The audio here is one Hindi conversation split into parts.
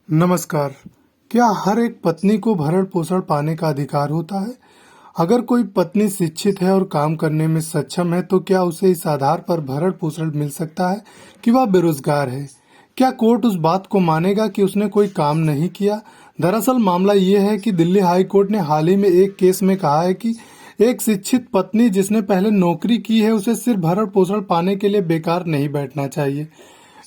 नमस्कार। क्या हर एक पत्नी को भरण पोषण पाने का अधिकार होता है? अगर कोई पत्नी शिक्षित है और काम करने में सक्षम है तो क्या उसे इस आधार पर भरण पोषण मिल सकता है कि वह बेरोजगार है? क्या कोर्ट उस बात को मानेगा कि उसने कोई काम नहीं किया? दरअसल मामला ये है कि दिल्ली हाई कोर्ट ने हाल ही में एक केस में कहा है कि एक शिक्षित पत्नी जिसने पहले नौकरी की है उसे सिर्फ भरण पोषण पाने के लिए बेकार नहीं बैठना चाहिए।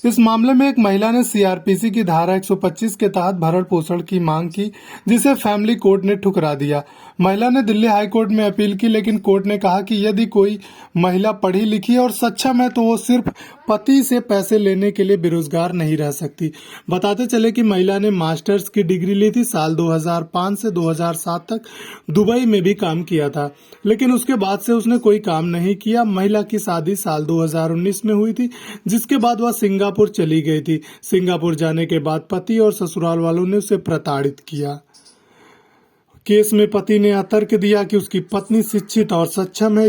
इस मामले में एक महिला ने सीआरपीसी की धारा 125 के तहत भरण पोषण की मांग की, जिसे फैमिली कोर्ट ने ठुकरा दिया। महिला ने दिल्ली हाई कोर्ट में अपील की, लेकिन कोर्ट ने कहा कि यदि कोई महिला पढ़ी लिखी और सक्षम है तो वो सिर्फ पति से पैसे लेने के लिए बेरोजगार नहीं रह सकती। बताते चले कि महिला ने मास्टर्स की डिग्री ली थी। साल 2005 से 2007 तक दुबई में भी काम किया था, लेकिन उसके बाद से उसने कोई काम नहीं किया। महिला की शादी साल 2019 में हुई थी, जिसके बाद वह सिंगापुर चली गई थी। सिंगापुर जाने के बाद पति और ससुराल वालों ने उसे प्रताड़ित किया। केस में पति ने यह तर्क दिया कि उसकी पत्नी शिक्षित और सक्षम है,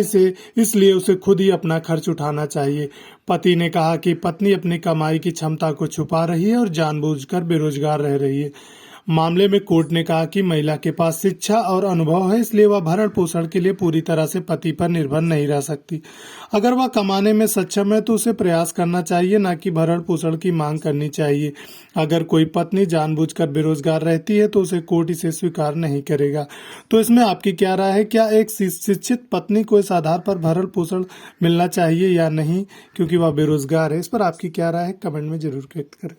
इसलिए उसे खुद ही अपना खर्च उठाना चाहिए। पति ने कहा कि पत्नी अपनी कमाई की क्षमता को छुपा रही है और जानबूझकर बेरोजगार रह रही है। मामले में कोर्ट ने कहा कि महिला के पास शिक्षा और अनुभव है, इसलिए वह भरण पोषण के लिए पूरी तरह से पति पर निर्भर नहीं रह सकती। अगर वह कमाने में सक्षम है तो उसे प्रयास करना चाहिए, न कि भरण पोषण की मांग करनी चाहिए। अगर कोई पत्नी जानबूझकर बेरोजगार रहती है तो उसे कोर्ट इसे स्वीकार नहीं करेगा। तो इसमें आपकी क्या राय है? क्या एक शिक्षित पत्नी को इस आधार पर भरण पोषण मिलना चाहिए या नहीं, क्योंकि वह बेरोजगार है? इस पर आपकी क्या राय है? कमेंट में जरूर व्यक्त करें।